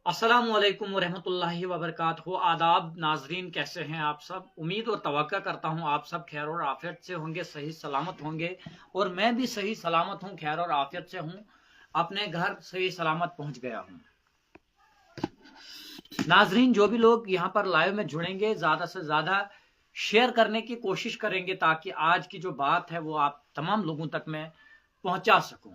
अस्सलामुअलैकुम वरहमतुल्लाहि वबरकातुहू। आदाब नाजरीन, कैसे हैं आप सब। उम्मीद और तवक्का करता हूं आप सब खैर और आफियत से होंगे, सही सलामत होंगे। और मैं भी सही सलामत हूं, खैर और आफियत से हूं, अपने घर सही सलामत पहुंच गया हूं। नाजरीन, जो भी लोग यहां पर लाइव में जुड़ेंगे ज़्यादा से ज़्यादा शेयर करने की कोशिश करेंगे ताकि आज की जो बात है वो आप तमाम लोगों तक मैं पहुंचा सकूं।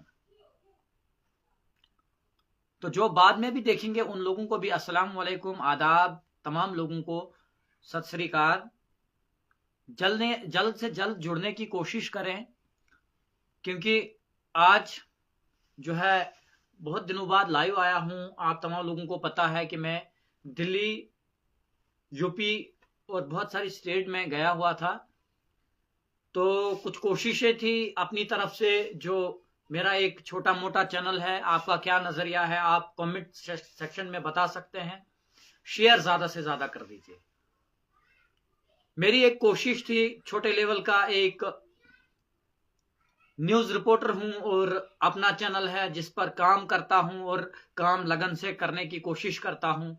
तो जो बाद में भी देखेंगे उन लोगों को भी अस्सलाम वालेकुम, आदाब। तमाम लोगों को सत श्री अकाल। जल्द से जल्द जुड़ने की कोशिश करें, क्योंकि आज जो है बहुत दिनों बाद लाइव आया हूं। आप तमाम लोगों को पता है कि मैं दिल्ली, यूपी और बहुत सारी स्टेट में गया हुआ था। तो कुछ कोशिशें थी अपनी तरफ से। जो मेरा एक छोटा मोटा चैनल है, आपका क्या नजरिया है आप कमेंट सेक्शन में बता सकते हैं। शेयर ज्यादा से ज्यादा कर दीजिए। मेरी एक कोशिश थी, छोटे लेवल का एक न्यूज रिपोर्टर हूं और अपना चैनल है जिस पर काम करता हूं और काम लगन से करने की कोशिश करता हूं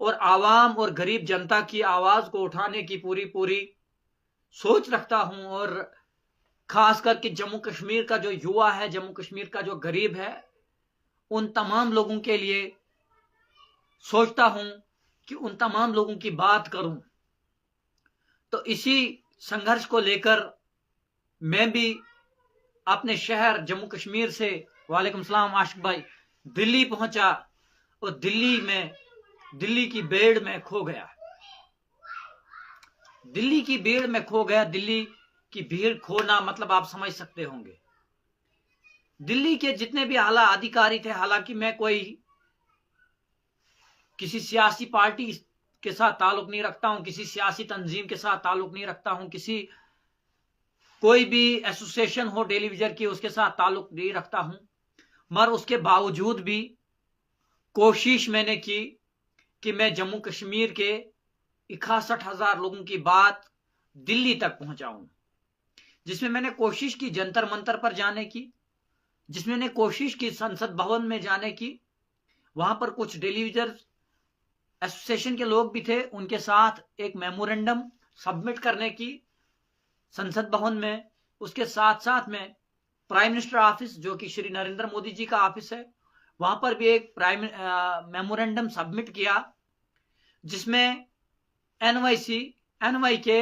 और आवाम और गरीब जनता की आवाज को उठाने की पूरी पूरी सोच रखता हूं। और खास करके जम्मू कश्मीर का जो युवा है, जम्मू कश्मीर का जो गरीब है, उन तमाम लोगों के लिए सोचता हूं कि उन तमाम लोगों की बात करूं। तो इसी संघर्ष को लेकर मैं भी अपने शहर जम्मू कश्मीर से, वालेकुम सलाम आशिक भाई, दिल्ली पहुंचा और दिल्ली की भीड़ में खो गया। दिल्ली की भीड़ में खो गया। दिल्ली की भीड़ खोना मतलब आप समझ सकते होंगे। दिल्ली के जितने भी आला अधिकारी थे, हालांकि मैं कोई किसी सियासी पार्टी के साथ ताल्लुक नहीं रखता हूं, किसी सियासी तंजीम के साथ ताल्लुक नहीं रखता हूं, किसी कोई भी एसोसिएशन हो टेलीविजन की उसके साथ ताल्लुक नहीं रखता हूं, मगर उसके बावजूद भी कोशिश मैंने की कि मैं जम्मू कश्मीर के 61,000 लोगों की बात दिल्ली तक पहुंचाऊं। जिसमें मैंने कोशिश की जंतर मंतर पर जाने की, जिसमें मैंने कोशिश की संसद भवन में जाने की। वहां पर कुछ टेलीविजन एसोसिएशन के लोग भी थे, उनके साथ एक मेमोरेंडम सबमिट करने की संसद भवन में। उसके साथ साथ में प्राइम मिनिस्टर ऑफिस, जो कि श्री नरेंद्र मोदी जी का ऑफिस है, वहां पर भी एक मेमोरेंडम सबमिट किया, जिसमें NYC, NYK,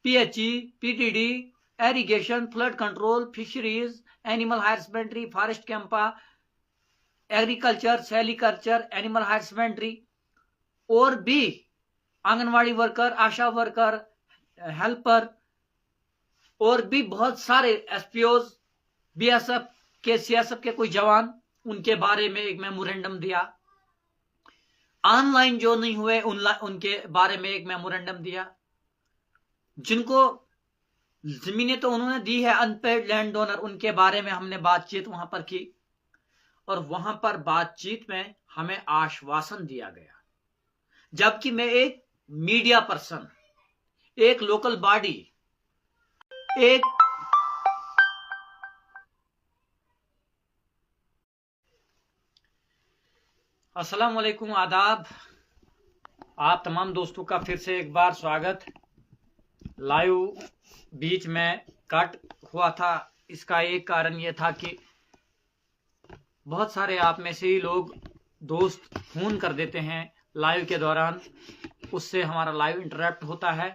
PHE, PTD, irrigation, flood control, fisheries, animal husbandry, forest CAMPA, agriculture, sericulture, animal husbandry और भी anganwadi worker, ASHA worker, helper और भी बहुत सारे एसपीओज, बीएसएफ के, सीएसएफ के कोई जवान, उनके बारे में एक मेमोरेंडम दिया। ऑनलाइन जो नहीं हुए उनके बारे में एक मेमोरेंडम दिया। जिनको जमीनें तो उन्होंने दी है, अनपेड लैंड डोनर, उनके बारे में हमने बातचीत वहां पर की। और वहां पर बातचीत में हमें आश्वासन दिया गया, जबकि मैं एक मीडिया पर्सन, एक लोकल बॉडी, एक अस्सलाम वालेकुम, आदाब। आप तमाम दोस्तों का फिर से एक बार स्वागत। लाइव बीच में कट हुआ था, इसका एक कारण यह था कि बहुत सारे आप में से ही लोग दोस्त फोन कर देते हैं लाइव के दौरान, उससे हमारा लाइव इंटरप्ट होता है।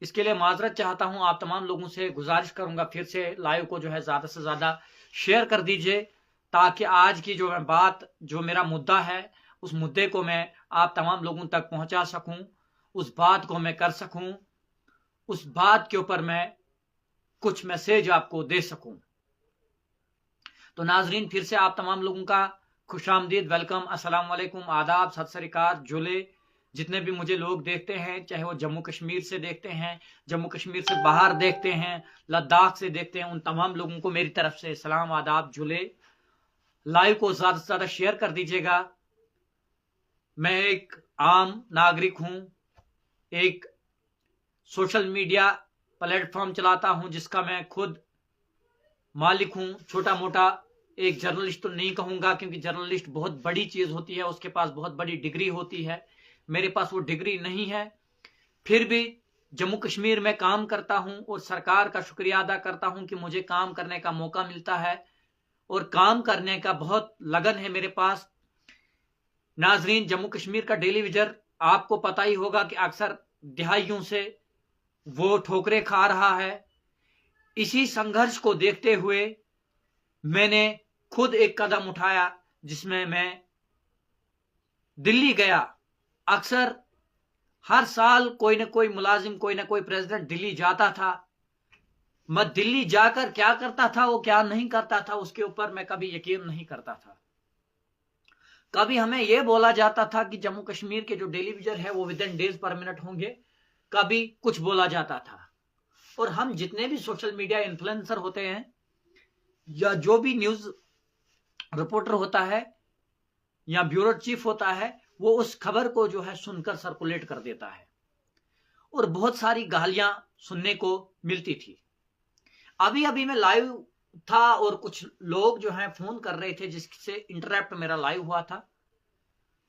इसके लिए माजरत चाहता हूं। आप तमाम लोगों से गुजारिश करूंगा फिर से लाइव को जो है ज्यादा से ज्यादा शेयर कर दीजिए, ताकि आज की जो मैं बात, जो मेरा मुद्दा है, उस मुद्दे को मैं आप तमाम लोगों तक पहुंचा सकूं, उस बात को मैं कर सकूं, उस बात के ऊपर मैं कुछ मैसेज आपको दे सकूं। तो नाजरीन, फिर से आप तमाम लोगों का खुशामदीद, वेलकम, अस्सलाम वालेकुम, आदाब, सत श्री अकाल। जुले जितने भी मुझे लोग देखते हैं, चाहे वो जम्मू कश्मीर से देखते हैं, जम्मू कश्मीर से बाहर देखते हैं, लद्दाख से देखते हैं, उन तमाम लोगों को मेरी तरफ से सलाम, आदाब, जुले। लाइव को ज्यादा से ज्यादा शेयर कर दीजिएगा। मैं एक आम नागरिक हूं, एक सोशल मीडिया प्लेटफॉर्म चलाता हूं जिसका मैं खुद मालिक हूं। छोटा मोटा एक जर्नलिस्ट तो नहीं कहूंगा, क्योंकि जर्नलिस्ट बहुत बड़ी चीज होती है, उसके पास बहुत बड़ी डिग्री होती है। मेरे पास वो डिग्री नहीं है। फिर भी जम्मू कश्मीर में काम करता हूं और सरकार का शुक्रिया अदा करता हूं कि मुझे काम करने का मौका मिलता है और काम करने का बहुत लगन है मेरे पास। नाजरीन, जम्मू कश्मीर का डेली विजर आपको पता ही होगा कि अक्सर दिहाइयों से वो ठोकरें खा रहा है। इसी संघर्ष को देखते हुए मैंने खुद एक कदम उठाया, जिसमें मैं दिल्ली गया। अक्सर हर साल कोई ना कोई मुलाजिम, कोई ना कोई प्रेसिडेंट दिल्ली जाता था। मैं दिल्ली जाकर क्या करता था, वो क्या नहीं करता था, उसके ऊपर मैं कभी यकीन नहीं करता था। कभी हमें यह बोला जाता था कि जम्मू कश्मीर के जो डेली विजर है वो विद इन डेज पर मिनट होंगे, कभी कुछ बोला जाता था। और हम जितने भी सोशल मीडिया इन्फ्लुएंसर होते हैं या जो भी न्यूज रिपोर्टर होता है या ब्यूरो चीफ होता है, वो उस खबर को जो है सुनकर सर्कुलेट कर देता है और बहुत सारी गालियां सुनने को मिलती थी। अभी अभी मैं लाइव था और कुछ लोग जो हैं फोन कर रहे थे, जिससे इंटरप्ट मेरा लाइव हुआ था।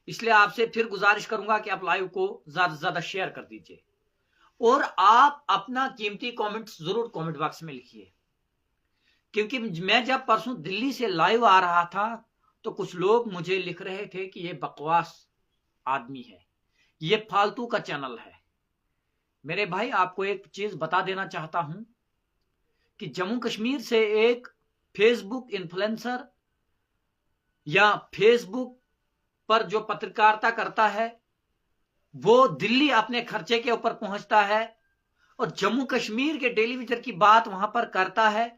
इसलिए आपसे फिर गुजारिश करूंगा कि आप लाइव को ज्यादा से ज्यादा शेयर कर दीजिए और आप अपना कीमती कमेंट्स जरूर कमेंट बॉक्स में लिखिए। क्योंकि मैं जब परसों दिल्ली से लाइव आ रहा था तो कुछ लोग मुझे लिख रहे थे कि ये बकवास आदमी है, ये फालतू का चैनल है। मेरे भाई, आपको एक चीज बता देना चाहता हूं कि जम्मू कश्मीर से एक फेसबुक इन्फ्लुएंसर या फेसबुक पर जो पत्रकारिता करता है, वो दिल्ली अपने खर्चे के ऊपर पहुंचता है और जम्मू कश्मीर के डेली विजर की बात वहां पर करता है।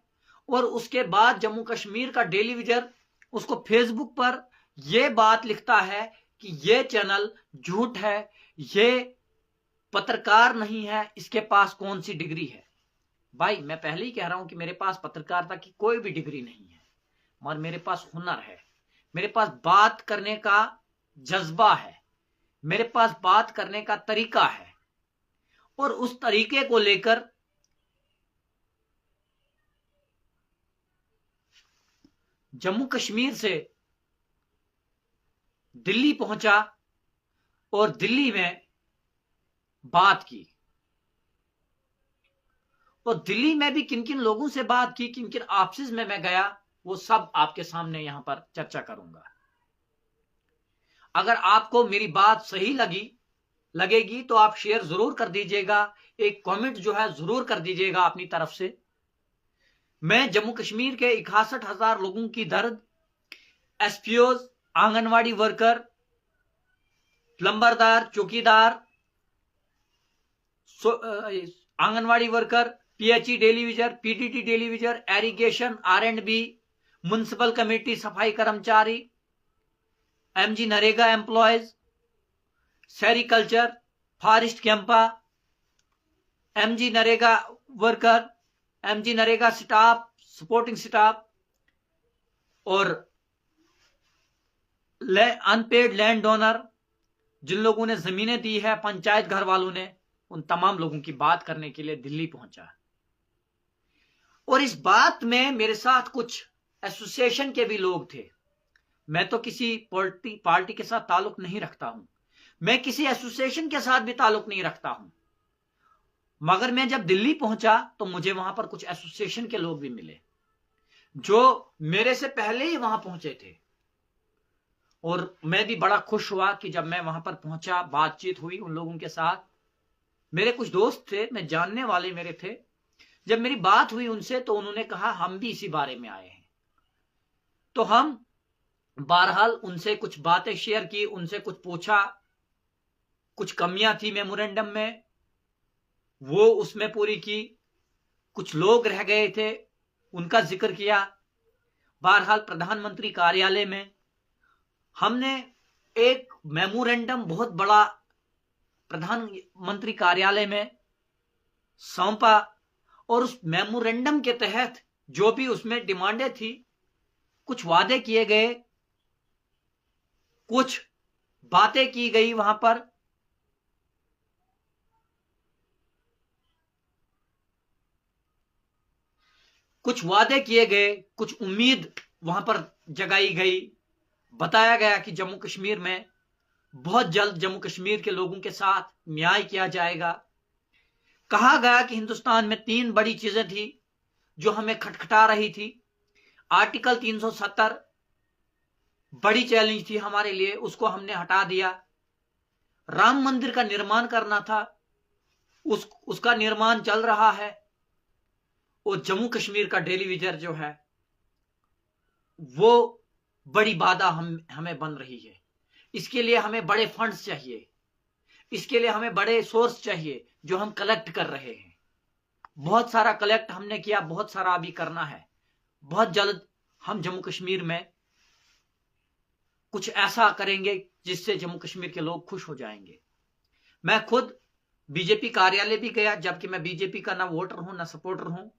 और उसके बाद जम्मू कश्मीर का डेली विजर उसको फेसबुक पर यह बात लिखता है कि यह चैनल झूठ है, ये पत्रकार नहीं है, इसके पास कौन सी डिग्री है। भाई, मैं पहले ही कह रहा हूं कि मेरे पास पत्रकारिता की कोई भी डिग्री नहीं है, मगर मेरे पास हुनर है, मेरे पास बात करने का जज्बा है, मेरे पास बात करने का तरीका है। और उस तरीके को लेकर जम्मू कश्मीर से दिल्ली पहुंचा और दिल्ली में बात की। और दिल्ली में भी किन किन लोगों से बात की, किन किन ऑफिस में मैं गया, वो सब आपके सामने यहां पर चर्चा करूंगा। अगर आपको मेरी बात सही लगेगी तो आप शेयर जरूर कर दीजिएगा, एक कमेंट जो है जरूर कर दीजिएगा अपनी तरफ से। मैं जम्मू कश्मीर के 61,000 लोगों की दर्द, एसपीओ, आंगनवाड़ी वर्कर, प्लम्बरदार, चौकीदार, anganwadi worker, PHE daily wager, PTT daily wager, irrigation, R and B, municipal committee, सफाई कर्मचारी, MG NREGA employees, sericulture, forest CAMPA, MG NREGA worker, MG NREGA staff, supporting staff और अनपेड लैंड डोनर, जिन लोगों ने जमीनें दी है पंचायत घर वालों ने, उन तमाम लोगों की बात करने के लिए दिल्ली पहुंचा। और इस बात में मेरे साथ कुछ एसोसिएशन के भी लोग थे। मैं तो किसी पार्टी के साथ ताल्लुक नहीं रखता हूं, मैं किसी एसोसिएशन के साथ भी ताल्लुक नहीं रखता हूं, मगर मैं जब दिल्ली पहुंचा तो मुझे वहां पर कुछ एसोसिएशन के लोग भी मिले जो मेरे से पहले ही वहां पहुंचे थे। और मैं भी बड़ा खुश हुआ कि जब मैं वहां पर पहुंचा, बातचीत हुई उन लोगों के साथ। मेरे कुछ दोस्त थे, मैं जानने वाले मेरे थे। जब मेरी बात हुई उनसे तो उन्होंने कहा हम भी इसी बारे में आए हैं। तो हम बहरहाल उनसे कुछ बातें शेयर की, उनसे कुछ पूछा, कुछ कमियां थी मेमोरेंडम में, वो उसमें पूरी की। कुछ लोग रह गए थे, उनका जिक्र किया। बहरहाल प्रधानमंत्री कार्यालय में हमने एक मेमोरेंडम बहुत बड़ा प्रधानमंत्री कार्यालय में सौंपा और उस मेमोरेंडम के तहत जो भी उसमें डिमांडें थी, कुछ वादे किए गए, कुछ बातें की गई वहां पर। कुछ वादे किए गए, कुछ उम्मीद वहां पर जगाई गई। बताया गया कि जम्मू कश्मीर में बहुत जल्द जम्मू कश्मीर के लोगों के साथ न्याय किया जाएगा। कहा गया कि हिंदुस्तान में 3 बड़ी चीजें थी जो हमें खटखटा रही थी। आर्टिकल 370 बड़ी चैलेंज थी हमारे लिए, उसको हमने हटा दिया। राम मंदिर का निर्माण करना था, उसका निर्माण चल रहा है। और जम्मू कश्मीर का डेली विजर जो है वो बड़ी बाधा हमें बन रही है। इसके लिए हमें बड़े फंड्स चाहिए, इसके लिए हमें बड़े सोर्स चाहिए जो हम कलेक्ट कर रहे हैं। बहुत सारा कलेक्ट हमने किया, बहुत सारा अभी करना है। बहुत जल्द हम जम्मू कश्मीर में कुछ ऐसा करेंगे जिससे जम्मू कश्मीर के लोग खुश हो जाएंगे। मैं खुद बीजेपी कार्यालय भी गया, जबकि मैं बीजेपी का ना वोटर हूं ना सपोर्टर हूं,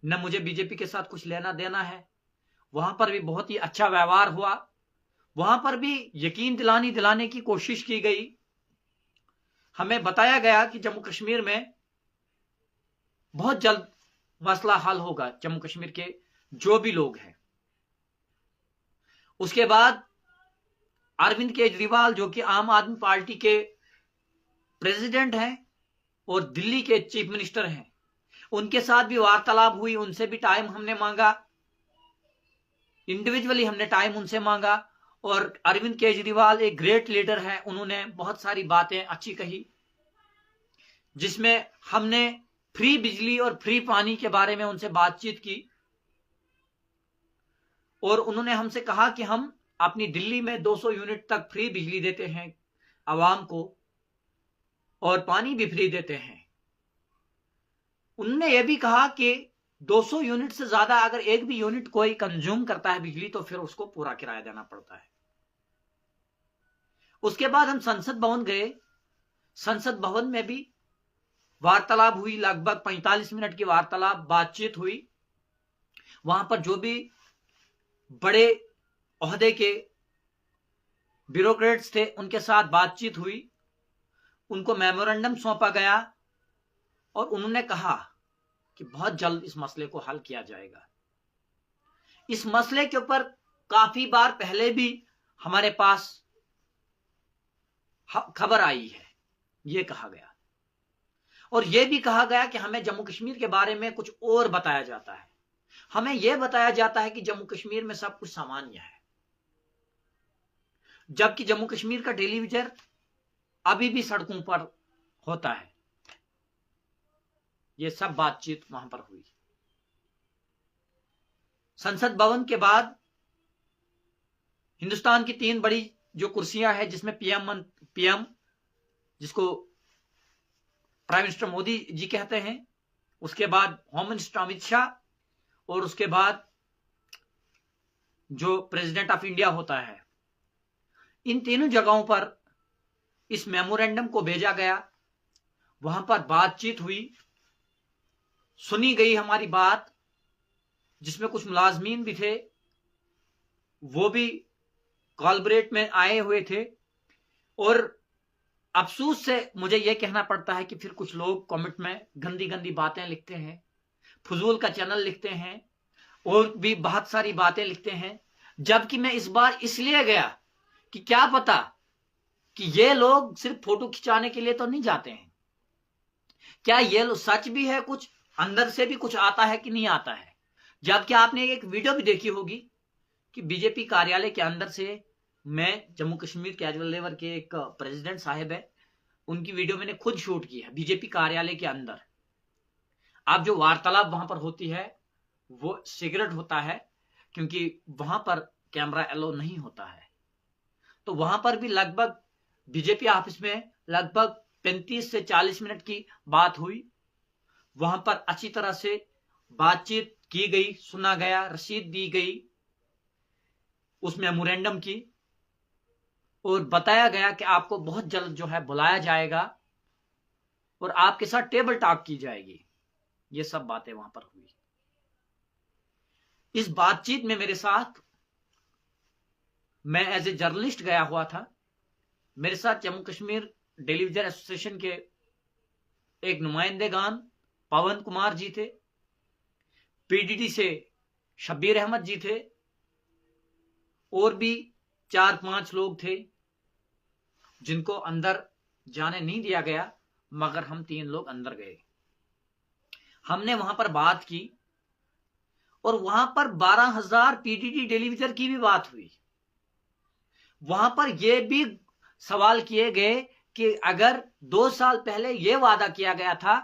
न मुझे बीजेपी के साथ कुछ लेना देना है। वहां पर भी बहुत ही अच्छा व्यवहार हुआ। वहां पर भी यकीन दिलाने की कोशिश की गई। हमें बताया गया कि जम्मू कश्मीर में बहुत जल्द मसला हल होगा, जम्मू कश्मीर के जो भी लोग हैं। उसके बाद अरविंद केजरीवाल जो कि आम आदमी पार्टी के प्रेसिडेंट हैं और दिल्ली के चीफ मिनिस्टर हैं, उनके साथ भी वार्तालाप हुई। उनसे भी टाइम हमने मांगा, इंडिविजुअली हमने टाइम उनसे मांगा। और अरविंद केजरीवाल एक ग्रेट लीडर है, उन्होंने बहुत सारी बातें अच्छी कही, जिसमें हमने फ्री बिजली और फ्री पानी के बारे में उनसे बातचीत की। और उन्होंने हमसे कहा कि हम अपनी दिल्ली में 200 यूनिट तक फ्री बिजली देते हैं आवाम को, और पानी भी फ्री देते हैं। उन्होंने यह भी कहा कि 200 यूनिट से ज्यादा अगर एक भी यूनिट कोई कंज्यूम करता है बिजली, तो फिर उसको पूरा किराया देना पड़ता है। उसके बाद हम संसद भवन गए। संसद भवन में भी वार्तालाप हुई, लगभग 45 मिनट की वार्तालाप बातचीत हुई। वहां पर जो भी बड़े ओहदे के ब्यूरोक्रेट्स थे उनके साथ बातचीत हुई। उनको मेमोरेंडम सौंपा गया और उन्होंने कहा कि बहुत जल्द इस मसले को हल किया जाएगा। इस मसले के ऊपर काफी बार पहले भी हमारे पास खबर आई है, यह कहा गया। और यह भी कहा गया कि हमें जम्मू कश्मीर के बारे में कुछ और बताया जाता है। हमें यह बताया जाता है कि जम्मू कश्मीर में सब कुछ सामान्य है, जबकि जम्मू कश्मीर का डेली विजर अभी भी सड़कों पर होता है। यह सब बातचीत वहां पर हुई। संसद भवन के बाद हिंदुस्तान की 3 बड़ी जो कुर्सियां हैं, जिसमें पीएम जिसको प्राइम मिनिस्टर मोदी जी कहते हैं, उसके बाद होम मिनिस्टर अमित शाह, और उसके बाद जो प्रेसिडेंट ऑफ इंडिया होता है। इन तीनों जगहों पर इस मेमोरेंडम को भेजा गया। वहां पर बातचीत हुई, सुनी गई हमारी बात, जिसमें कुछ मुलाजमीन भी थे, वो भी कॉलबरेट में आए हुए थे। और अफसोस से मुझे यह कहना पड़ता है कि फिर कुछ लोग कमेंट में गंदी गंदी बातें लिखते हैं, फजूल का चैनल लिखते हैं और भी बहुत सारी बातें लिखते हैं। जबकि मैं इस बार इसलिए गया कि क्या पता कि ये लोग सिर्फ फोटो खिंचाने के लिए तो नहीं जाते हैं। क्या ये लोग सच भी है, कुछ अंदर से भी कुछ आता है कि नहीं आता है। जबकि आपने एक वीडियो भी देखी होगी कि बीजेपी कार्यालय के अंदर से, मैं जम्मू कश्मीर कैजुअल लेबर के एक प्रेसिडेंट साहब है, उनकी वीडियो मैंने खुद शूट की है बीजेपी कार्यालय के अंदर। अब जो वार्तालाप वहां पर होती है वो सिगरेट होता है, क्योंकि वहां पर कैमरा अलाउ नहीं होता है। तो वहां पर भी लगभग बीजेपी ऑफिस में लगभग 35 से 40 मिनट की बात हुई। वहां पर अच्छी तरह से बातचीत की गई, सुना गया, रसीद दी गई उस मेमोरेंडम की, और बताया गया कि आपको बहुत जल्द जो है बुलाया जाएगा और आपके साथ टेबल टॉक की जाएगी। ये सब बातें वहां पर हुई। इस बातचीत में मेरे साथ, मैं एज ए जर्नलिस्ट गया हुआ था, मेरे साथ जम्मू कश्मीर डेली विजर एसोसिएशन के एक नुमाइंदेगान पवन कुमार जी थे, पीडीडी से शब्बीर अहमद जी थे, और भी 4-5 लोग थे जिनको अंदर जाने नहीं दिया गया, मगर हम 3 लोग अंदर गए। हमने वहां पर बात की और वहां पर 12,000 पीडीडी टेलीविजन की भी बात हुई। वहां पर यह भी सवाल किए गए कि अगर 2 साल पहले यह वादा किया गया था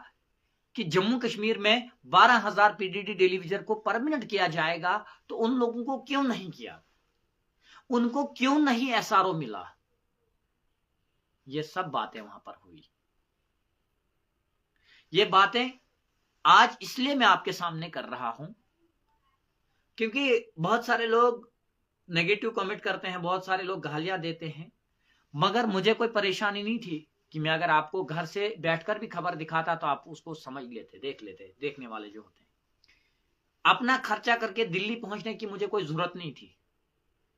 कि जम्मू कश्मीर में 12,000 पीडीडी टेलीविजन को परमानेंट किया जाएगा, तो उन लोगों को क्यों नहीं किया, उनको क्यों नहीं एसआरओ मिला। ये सब बातें वहां पर हुई। ये बातें आज इसलिए मैं आपके सामने कर रहा हूं क्योंकि बहुत सारे लोग नेगेटिव कमेंट करते हैं, बहुत सारे लोग गालियां देते हैं, मगर मुझे कोई परेशानी नहीं थी कि मैं अगर आपको घर से बैठकर भी खबर दिखाता तो आप उसको समझ लेते, देख लेते, देखने वाले जो होते हैं। अपना खर्चा करके दिल्ली पहुंचने की मुझे कोई जरूरत नहीं थी।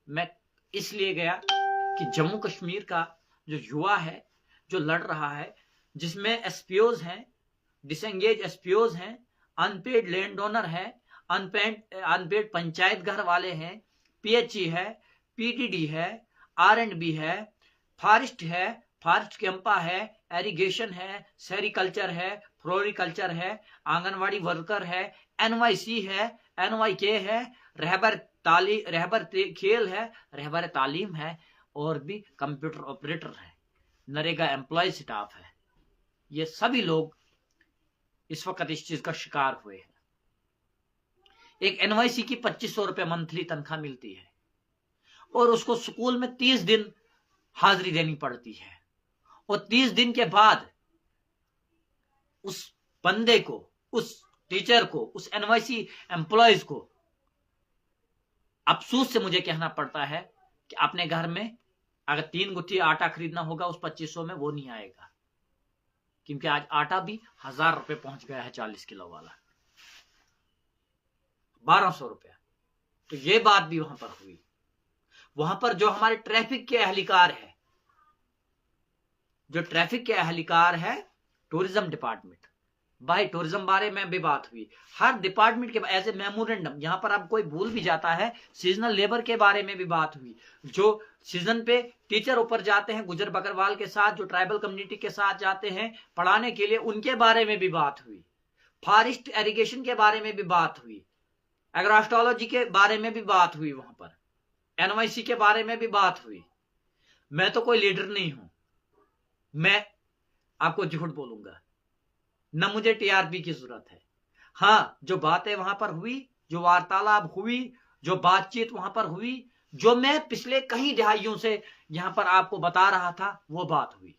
मैं इसलिए गया कि जम्मू कश्मीर का जो युवा है, जो लड़ रहा है, जिसमें एसपीओज हैं, डिसएंगेज एसपीओज हैं, अनपेड लैंड ओनर है, अनपेड पंचायत घर वाले हैं, पीएचई है, पीडीडी है, आरएंडबी है, फॉरेस्ट है, फॉरेस्ट कैंपा है, एरिगेशन है, सेरिकल्चर है, फ्लोरिकल्चर है, आंगनवाड़ी वर्कर है, एनवाईसी है, एनवाईके है, रहबर खेल है, रहबर तालीम है, और भी कंप्यूटर ऑपरेटर है, नरेगा एम्प्लॉय स्टाफ है। ये सभी लोग इस वक्त इस चीज का शिकार हुए हैं। एक एनवाईसी की 2500 रुपए मंथली तनख्वाह मिलती है और उसको स्कूल में 30 दिन हाजिरी देनी पड़ती है, और 30 दिन के बाद उस बंदे को, उस टीचर को, उस एनवाईसी एम्प्लॉयज को अफसोस से मुझे कहना पड़ता है कि अपने घर में अगर 3 गुत्थी आटा खरीदना होगा उस 2500 में, वो नहीं आएगा, क्योंकि आज आटा भी 1000 रुपए पहुंच गया है, 40 किलो वाला 1200 रुपया। तो ये बात भी वहां पर हुई। वहां पर जो हमारे ट्रैफिक के एहलिकार है, जो ट्रैफिक के एहलिकार है, टूरिज्म डिपार्टमेंट, भाई टूरिज्म बारे में भी बात हुई। हर डिपार्टमेंट के एज ए मेमोरेंडम, यहां पर अब कोई भूल भी जाता है, सीजनल लेबर के बारे में भी बात हुई। जो सीजन पे टीचर ऊपर जाते हैं गुजर बकरवाल के साथ, जो ट्राइबल कम्युनिटी के साथ जाते हैं पढ़ाने के लिए, उनके बारे में भी बात हुई। फॉरेस्ट एरिगेशन के बारे में भी बात हुई, एग्रोस्ट्रोलॉजी के बारे में भी बात हुई, वहां पर एनवाईसी के बारे में भी बात हुई। मैं तो कोई लीडर नहीं हूं, मैं आपको झूठ बोलूंगा, न मुझे टीआरपी की जरूरत है। हाँ, जो बातें वहां पर हुई, जो वार्तालाप हुई, जो बातचीत वहां पर हुई, जो मैं पिछले कई दहाइयों से यहां पर आपको बता रहा था, वो बात हुई।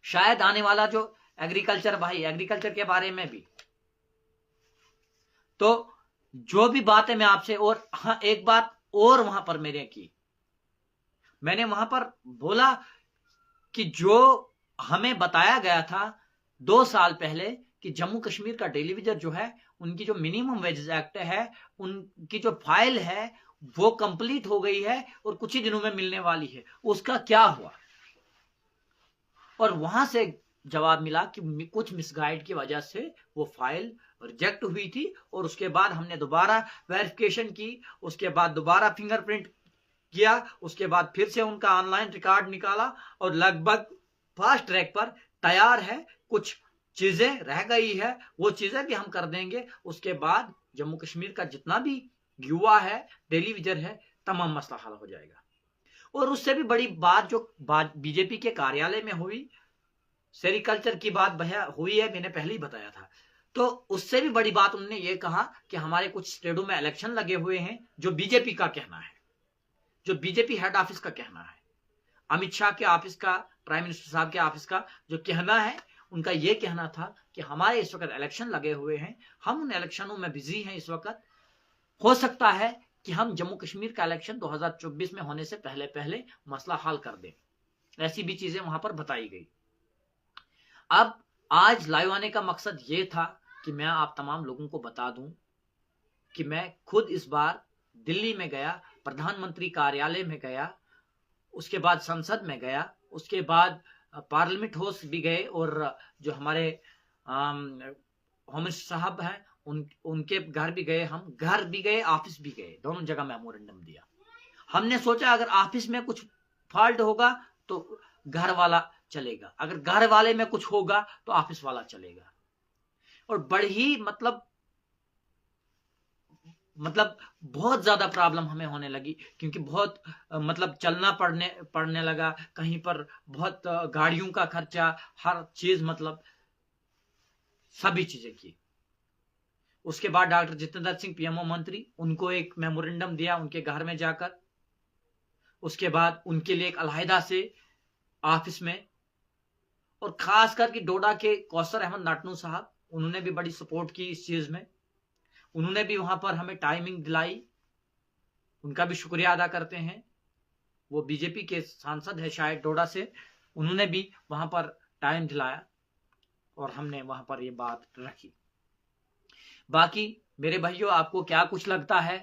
शायद आने वाला जो एग्रीकल्चर भाई, एग्रीकल्चर के बारे में भी, तो जो भी बातें मैं आपसे, और हाँ एक बात और वहां पर मैंने वहां पर बोला कि जो हमें बताया गया था 2 साल पहले कि जम्मू कश्मीर का टेलीविजन जो है, उनकी जो मिनिमम वेजेस एक्ट है, उनकी जो फाइल है वो कंप्लीट हो गई है और कुछ ही दिनों में मिलने वाली है, उसका क्या हुआ। और वहां से जवाब मिला कि कुछ मिसगाइड की वजह से वो फाइल रिजेक्ट हुई थी, और उसके बाद हमने दोबारा वेरिफिकेशन की, उसके बाद दोबारा फिंगरप्रिंट किया, उसके बाद फिर से उनका ऑनलाइन रिकॉर्ड निकाला, और लगभग फास्ट ट्रैक पर तैयार है। कुछ चीजें रह गई है, वो चीजें भी हम कर देंगे। उसके बाद जम्मू कश्मीर का जितना भी युवा है, टेलीविजन है, तमाम मसला हल हो जाएगा। और उससे भी बड़ी बात जो बीजेपी के कार्यालय में हुई, सेरिकल्चर की बात हुई है, मैंने पहले ही बताया था। तो उससे भी बड़ी बात उन्होंने ये कहा कि हमारे कुछ स्टेटों में इलेक्शन लगे हुए हैं, जो बीजेपी का कहना है, जो बीजेपी हेड ऑफिस का कहना है, अमित शाह के ऑफिस का, प्राइम मिनिस्टर साहब के ऑफिस का जो कहना है, उनका यह कहना था कि हमारे इस वक्त इलेक्शन लगे हुए हैं, हम उन इलेक्शनों में बिजी हैं इस वक्त, हो सकता है कि हम जम्मू कश्मीर का इलेक्शन 2024 में होने से पहले पहले मसला हल कर दें। ऐसी भी चीजें वहां पर बताई गई। अब आज लाइव आने का मकसद ये था कि मैं आप तमाम लोगों को बता दूं कि मैं खुद इस बार दिल्ली में गया, प्रधानमंत्री कार्यालय में गया, उसके बाद संसद में गया, उसके बाद पार्लियामेंट हाउस भी गए, और जो हमारे होम मिनिस्टर साहब हैं उनके घर भी गए, हम घर भी गए, ऑफिस भी गए, दोनों जगह मेमोरेंडम दिया। हमने सोचा अगर ऑफिस में कुछ फॉल्ट होगा तो घर वाला चलेगा, अगर घर वाले में कुछ होगा तो ऑफिस वाला चलेगा। और बड़ी ही मतलब बहुत ज्यादा प्रॉब्लम हमें होने लगी, क्योंकि बहुत मतलब चलना पड़ने लगा, कहीं पर बहुत गाड़ियों का खर्चा, हर चीज मतलब सभी चीजें की। उसके बाद डॉक्टर जितेंद्र सिंह पीएमओ मंत्री, उनको एक मेमोरेंडम दिया उनके घर में जाकर। उसके बाद उनके लिए एक अलहदा से ऑफिस में, और खास करके डोडा के कौसर अहमद नाटनू साहब, उन्होंने भी बड़ी सपोर्ट की इस चीज में, उन्होंने भी वहां पर हमें टाइमिंग दिलाई, उनका भी शुक्रिया अदा करते हैं। वो बीजेपी के सांसद है शायद डोडा से, उन्होंने भी वहां पर टाइम दिलाया और हमने वहां पर ये बात रखी। बाकी मेरे भाइयों, आपको क्या कुछ लगता है,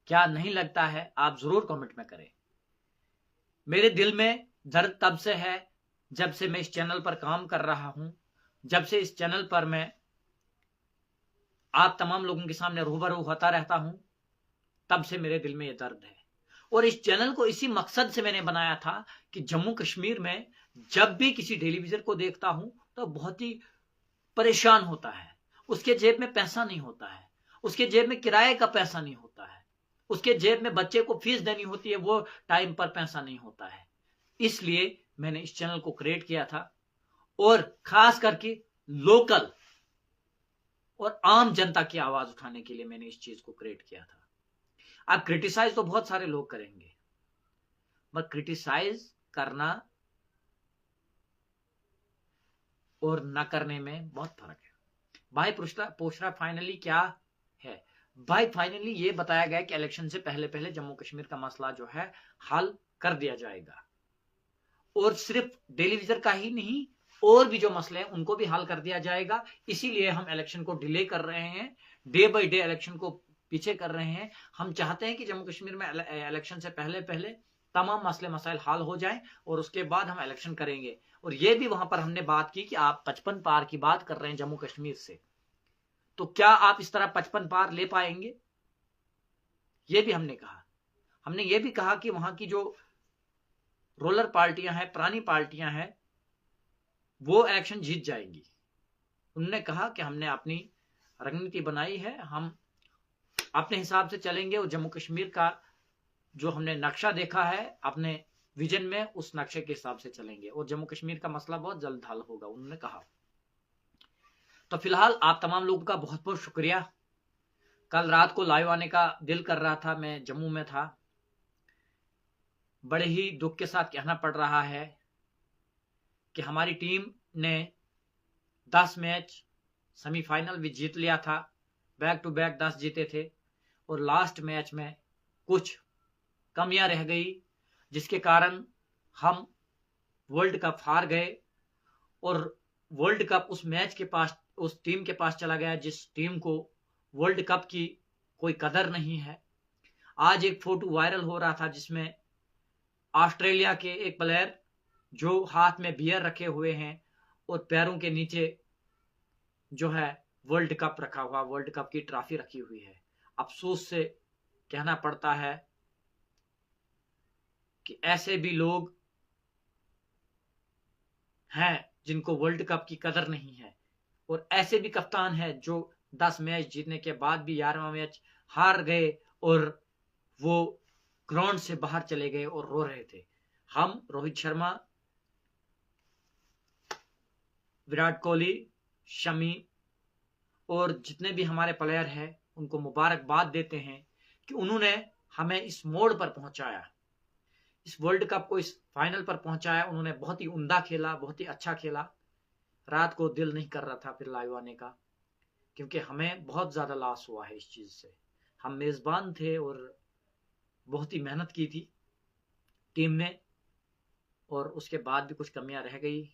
क्या नहीं लगता है, आप जरूर कमेंट में करें। मेरे दिल में दर्द तब से है जब से मैं इस चैनल पर काम कर रहा हूं, जब से इस चैनल पर मैं आप तमाम लोगों के सामने रूबरू होता रहता हूं, तब से मेरे दिल में ये दर्द है। और इस चैनल को इसी मकसद से मैंने बनाया था कि जम्मू कश्मीर में जब भी किसी टेलीविजन को देखता हूं तो बहुत ही परेशान होता है, उसके जेब में पैसा नहीं होता है, उसके जेब में किराए का पैसा नहीं होता है, उसके जेब में बच्चे को फीस देनी होती है, वो टाइम पर पैसा नहीं होता है। इसलिए मैंने इस चैनल को क्रिएट किया था, और खास करके लोकल और आम जनता की आवाज उठाने के लिए मैंने इस चीज को क्रिएट किया था। अब क्रिटिसाइज तो बहुत सारे लोग करेंगे, पर क्रिटिसाइज करना और न करने में बहुत फर्क है। भाई पूछ रहा फाइनली क्या है। भाई फाइनली ये बताया गया कि इलेक्शन से पहले पहले जम्मू कश्मीर का मसला जो है हल कर दिया जाएगा, और सिर्फ टेलीविजन का ही नहीं, और भी जो मसले हैं उनको भी हल कर दिया जाएगा। इसीलिए हम इलेक्शन को डिले कर रहे हैं, डे बाय डे इलेक्शन को पीछे कर रहे हैं। हम चाहते हैं कि जम्मू कश्मीर में इलेक्शन से पहले पहले तमाम मसले मसाइल हल हो जाएं, और उसके बाद हम इलेक्शन करेंगे। और ये भी वहां पर हमने बात की कि आप 55 पार की बात कर रहे हैं जम्मू कश्मीर से, तो क्या आप इस तरह 55 पार ले पाएंगे, ये भी हमने कहा। हमने ये भी कहा कि वहां की जो रोलर पार्टियां हैं, पुरानी पार्टियां हैं, वो इलेक्शन जीत जाएंगी। उन्होंने कहा कि हमने अपनी रणनीति बनाई है, हम अपने हिसाब से चलेंगे, और जम्मू कश्मीर का जो हमने नक्शा देखा है अपने विजन में, उस नक्शे के हिसाब से चलेंगे, और जम्मू कश्मीर का मसला बहुत जल्द हल होगा, उन्होंने कहा। तो फिलहाल आप तमाम लोगों का बहुत बहुत शुक्रिया। कल रात को लाइव आने का दिल कर रहा था, मैं जम्मू में था। बड़े ही दुख के साथ कहना पड़ रहा है कि हमारी टीम ने 10 मैच सेमीफाइनल भी जीत लिया था, बैक टू बैक 10 जीते थे, और लास्ट मैच में कुछ कमियां रह गई, जिसके कारण हम वर्ल्ड कप हार गए। और वर्ल्ड कप उस मैच के पास, उस टीम के पास चला गया जिस टीम को वर्ल्ड कप की कोई कदर नहीं है। आज एक फोटो वायरल हो रहा था जिसमें ऑस्ट्रेलिया के एक प्लेयर जो हाथ में बियर रखे हुए हैं और पैरों के नीचे जो है वर्ल्ड कप रखा हुआ, वर्ल्ड कप की ट्रॉफी रखी हुई है। अफसोस से कहना पड़ता है कि ऐसे भी लोग हैं जिनको वर्ल्ड कप की कदर नहीं है, और ऐसे भी कप्तान हैं जो 10 मैच जीतने के बाद भी 11वां मैच हार गए और वो ग्राउंड से बाहर चले गए और रो रहे थे। हम रोहित शर्मा, विराट कोहली, शमी और जितने भी हमारे प्लेयर हैं उनको मुबारकबाद देते हैं कि उन्होंने हमें इस मोड़ पर पहुंचाया, इस वर्ल्ड कप को इस फाइनल पर पहुंचाया। उन्होंने बहुत ही उम्दा खेला, बहुत ही अच्छा खेला। रात को दिल नहीं कर रहा था फिर लाइव आने का, क्योंकि हमें बहुत ज्यादा लॉस हुआ है इस चीज से। हम मेजबान थे और बहुत ही मेहनत की थी टीम ने, और उसके बाद भी कुछ कमियां रह गई।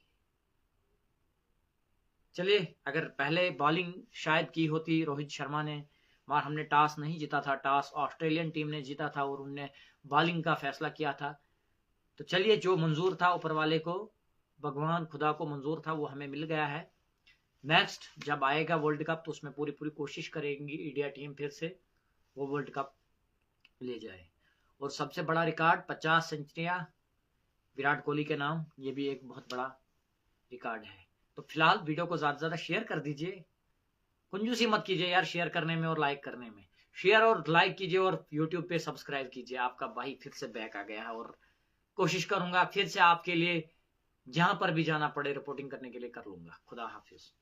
चलिए, अगर पहले बॉलिंग शायद की होती रोहित शर्मा ने, मगर हमने टॉस नहीं जीता था, टॉस ऑस्ट्रेलियन टीम ने जीता था और उनने बॉलिंग का फैसला किया था। तो चलिए, जो मंजूर था ऊपर वाले को, भगवान खुदा को मंजूर था, वो हमें मिल गया है। नेक्स्ट जब आएगा वर्ल्ड कप तो उसमें पूरी पूरी कोशिश करेंगी इंडिया टीम फिर से वो वर्ल्ड कप ले जाए। और सबसे बड़ा रिकॉर्ड 50 सेंचुरियां विराट कोहली के नाम, ये भी एक बहुत बड़ा रिकॉर्ड है। तो फिलहाल वीडियो को ज्यादा से ज्यादा शेयर कर दीजिए, कंजूसी मत कीजिए यार शेयर करने में और लाइक करने में। शेयर और लाइक कीजिए और यूट्यूब पे सब्सक्राइब कीजिए। आपका भाई फिर से बैक आ गया है और कोशिश करूंगा फिर से आपके लिए जहां पर भी जाना पड़े रिपोर्टिंग करने के लिए कर लूंगा। खुदा हाफिज।